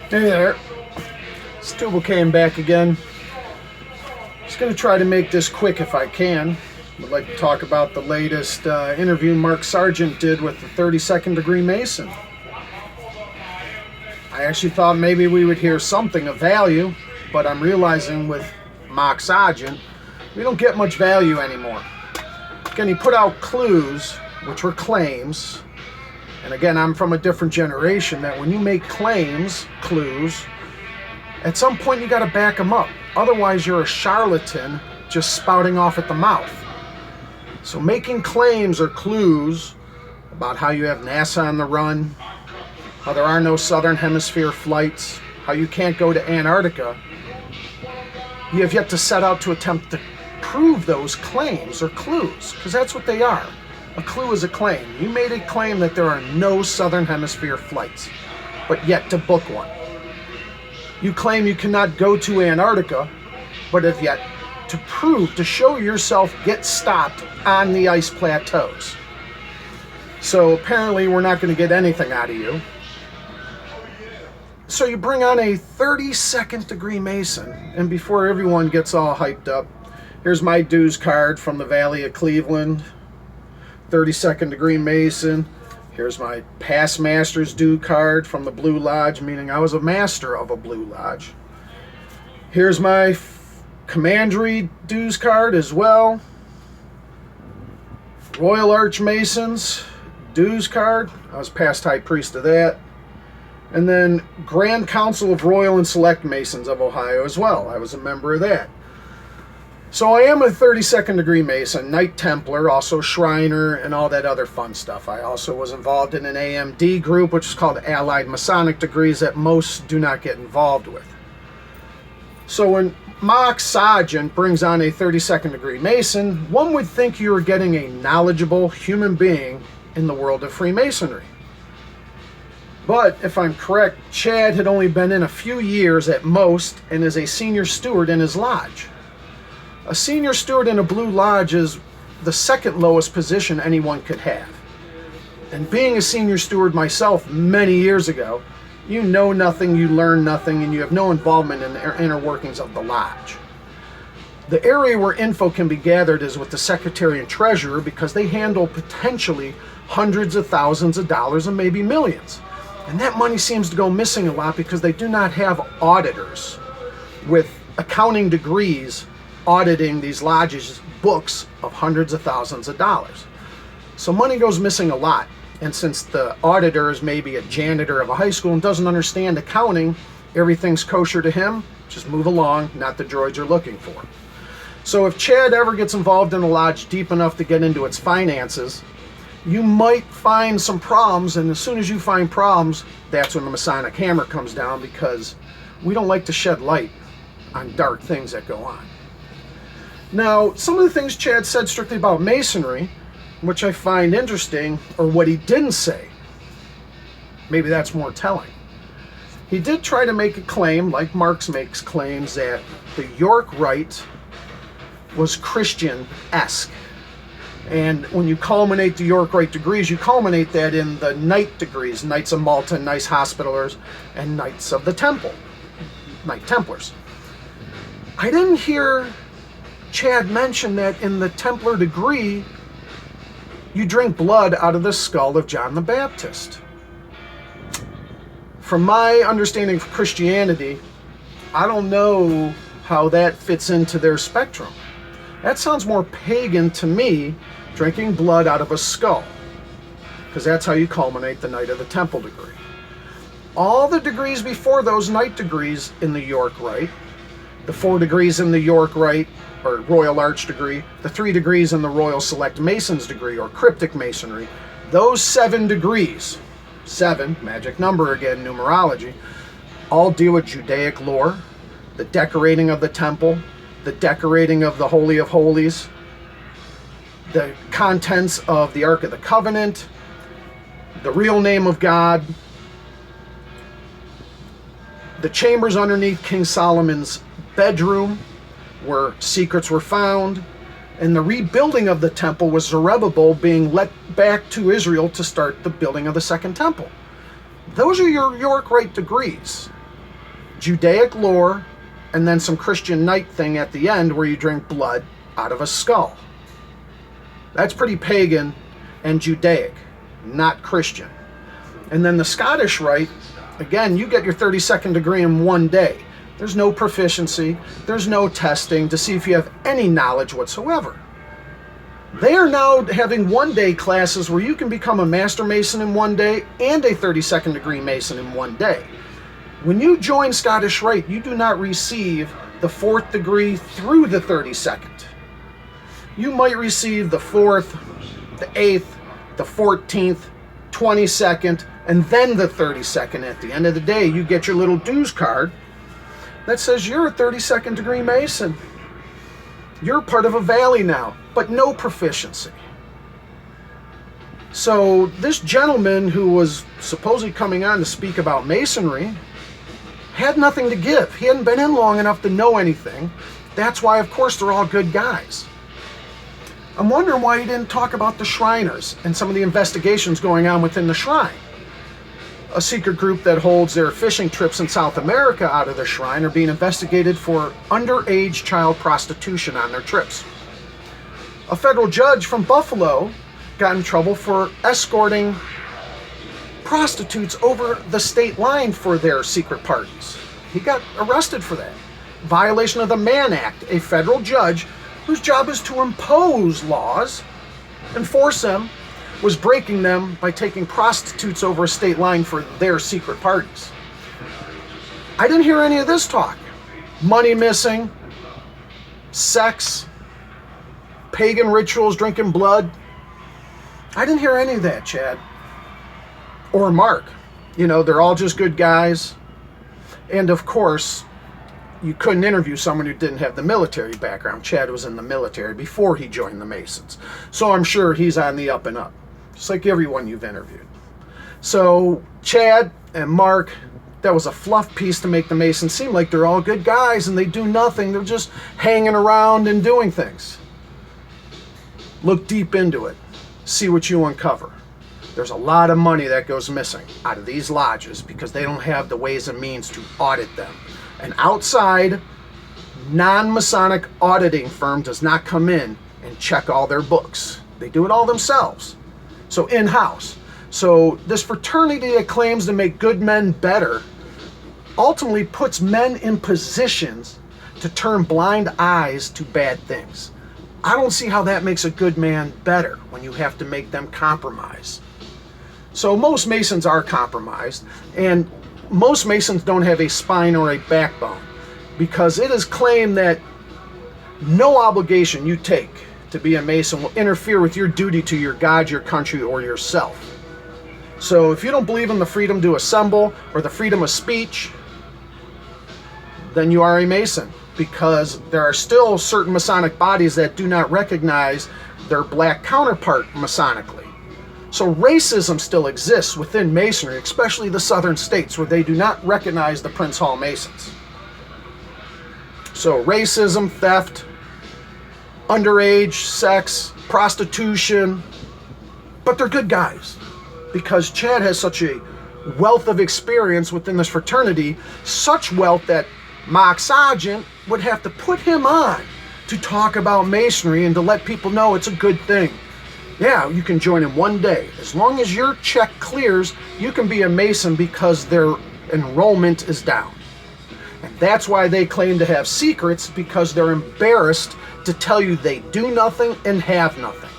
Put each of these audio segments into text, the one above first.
Hey there, Stubble came back again. Just going to try to make this quick if I can. Would like to talk about the latest interview Mark Sargent did with the 32nd degree Mason. I actually thought maybe we would hear something of value, but I'm realizing with Mark Sargent, we don't get much value anymore. Again, he put out clues, which were claims. And again, I'm from a different generation that when you make claims, clues, at some point you got to back them up. Otherwise, you're a charlatan just spouting off at the mouth. So making claims or clues about how you have NASA on the run, how there are no southern hemisphere flights, how you can't go to Antarctica, you have yet to set out to attempt to prove those claims or clues, because that's what they are. A clue is a claim. You made a claim that there are no southern hemisphere flights, but yet to book one. You claim you cannot go to Antarctica, but have yet to prove, to show yourself, get stopped on the ice plateaus. So apparently we're not going to get anything out of you. So you bring on a 32nd degree Mason, and before everyone gets all hyped up, here's my dues card from the Valley of Cleveland. 32nd degree Mason. Here's my past master's due card from the Blue Lodge, meaning I was a master of a Blue Lodge. Here's my commandery dues card as well. Royal Arch Masons dues card. I was past high priest of that. And then Grand Council of Royal and Select Masons of Ohio as well. I was a member of that. So I am a 32nd degree Mason, Knight Templar, also Shriner, and all that other fun stuff. I also was involved in an AMD group, which is called Allied Masonic Degrees, that most do not get involved with. So when Mark Sargent brings on a 32nd degree Mason, one would think you are getting a knowledgeable human being in the world of Freemasonry. But if I'm correct, Chad had only been in a few years at most and is a senior steward in his lodge. A senior steward in a Blue Lodge is the second lowest position anyone could have. And being a senior steward myself many years ago, you know nothing, you learn nothing, and you have no involvement in the inner workings of the lodge. The area where info can be gathered is with the secretary and treasurer, because they handle potentially hundreds of thousands of dollars and maybe millions. And that money seems to go missing a lot because they do not have auditors with accounting degrees auditing these lodges' books of hundreds of thousands of dollars. So money goes missing a lot. And since the auditor is maybe a janitor of a high school and doesn't understand accounting, everything's kosher to him, just move along, not the droids you're looking for. So if Chad ever gets involved in a lodge deep enough to get into its finances, you might find some problems, and as soon as you find problems, that's when the Masonic hammer comes down, because we don't like to shed light on dark things that go on. Now, some of the things Chad said strictly about Masonry, which I find interesting, or what he didn't say, maybe that's more telling. He did try to make a claim, like Marx makes claims, that the York Rite was Christian-esque. And when you culminate the York Rite degrees, you culminate that in the Knight degrees, Knights of Malta, Knights Hospitallers, and Knights of the Temple, Knight Templars. I didn't hear Chad mention that in the Templar degree, you drink blood out of the skull of John the Baptist. From my understanding of Christianity, I don't know how that fits into their spectrum. That sounds more pagan to me, drinking blood out of a skull, because that's how you culminate the Knight of the Temple degree. All the degrees before those Knight degrees in the York Rite, the 4 degrees in the York Rite, or Royal Arch degree, the 3 degrees in the Royal Select Masons degree, or Cryptic Masonry, those 7 degrees, 7, magic number again, numerology, all deal with Judaic lore, the decorating of the temple, the decorating of the Holy of Holies, the contents of the Ark of the Covenant, the real name of God, the chambers underneath King Solomon's bedroom where secrets were found, and the rebuilding of the temple was Zerubbabel being let back to Israel to start the building of the second temple. Those are your York Rite degrees. Judaic lore, and then some Christian Knight thing at the end where you drink blood out of a skull. That's pretty pagan and Judaic, not Christian. And then the Scottish Rite, again, you get your 32nd degree in one day. There's no proficiency, there's no testing to see if you have any knowledge whatsoever. They are now having one-day classes where you can become a Master Mason in one day and a 32nd degree Mason in one day. When you join Scottish Rite, you do not receive the 4th degree through the 32nd. You might receive the 4th, the 8th, the 14th, 22nd, and then the 32nd. At the end of the day, you get your little dues card that says you're a 32nd degree Mason. You're part of a valley now, but no proficiency. So this gentleman who was supposedly coming on to speak about Masonry had nothing to give. He hadn't been in long enough to know anything. That's why, of course, they're all good guys. I'm wondering why he didn't talk about the Shriners and some of the investigations going on within the Shrine. A secret group that holds their fishing trips in South America out of the Shrine are being investigated for underage child prostitution on their trips. A federal judge from Buffalo got in trouble for escorting prostitutes over the state line for their secret parties. He got arrested for that. Violation of the Mann Act, a federal judge whose job is to impose laws, enforce them, was breaking them by taking prostitutes over a state line for their secret parties. I didn't hear any of this talk. Money missing, sex, pagan rituals, drinking blood. I didn't hear any of that, Chad. Or Mark. You know, they're all just good guys. And of course, you couldn't interview someone who didn't have the military background. Chad was in the military before he joined the Masons. So I'm sure he's on the up and up. Just like everyone you've interviewed. So Chad and Mark, that was a fluff piece to make the Masons seem like they're all good guys and they do nothing. They're just hanging around and doing things. Look deep into it. See what you uncover. There's a lot of money that goes missing out of these lodges because they don't have the ways and means to audit them. An outside, non-Masonic auditing firm does not come in and check all their books. They do it all themselves. So in-house. So this fraternity that claims to make good men better ultimately puts men in positions to turn blind eyes to bad things. I don't see how that makes a good man better when you have to make them compromise. So most Masons are compromised, and most Masons don't have a spine or a backbone because it is claimed that no obligation you take to be a Mason will interfere with your duty to your God, your country, or yourself. So if you don't believe in the freedom to assemble or the freedom of speech, then you are a Mason, because there are still certain Masonic bodies that do not recognize their black counterpart Masonically. So racism still exists within Masonry, especially the southern states where they do not recognize the Prince Hall Masons. So racism, theft, underage sex, prostitution, but they're good guys because Chad has such a wealth of experience within this fraternity, such wealth that Mark Sargent would have to put him on to talk about Masonry and to let people know it's a good thing. Yeah, you can join in one day. As long as your check clears, you can be a Mason because their enrollment is down. And that's why they claim to have secrets, because they're embarrassed to tell you they do nothing and have nothing.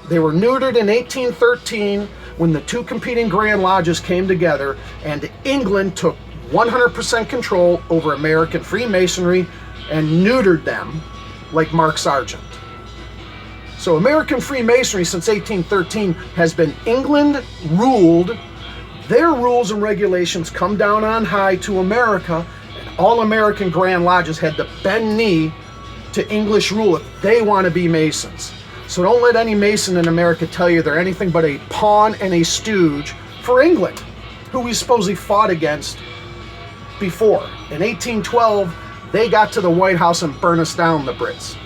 They were neutered in 1813 when the two competing Grand Lodges came together and England took 100% control over American Freemasonry and neutered them like Mark Sargent. So American Freemasonry since 1813 has been England ruled. Their rules and regulations come down on high to America, and all American Grand Lodges had to bend knee to English rule if they want to be Masons. So don't let any Mason in America tell you they're anything but a pawn and a stooge for England, who we supposedly fought against before. In 1812, they got to the White House and burned us down, the Brits.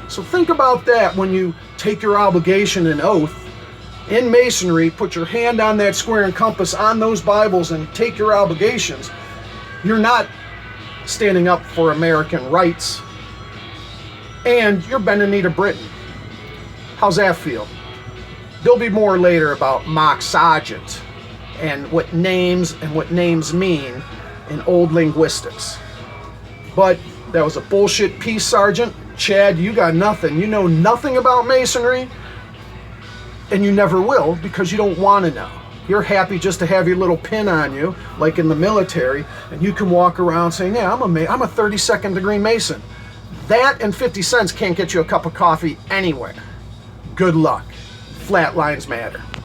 So think about that when you take your obligation and oath in Masonry, put your hand on that square and compass on those Bibles and take your obligations. You're not standing up for American rights, and you're bending knee to Britain. How's that feel? There'll be more later about mock Sargent and what names mean in old linguistics. But that was a bullshit piece, Sargent. Chad, you got nothing. You know nothing about Masonry, and you never will because you don't want to know. You're happy just to have your little pin on you, like in the military, and you can walk around saying, yeah, I'm a 32nd degree Mason. That and 50 cents can't get you a cup of coffee anywhere. Good luck. Flat lines matter.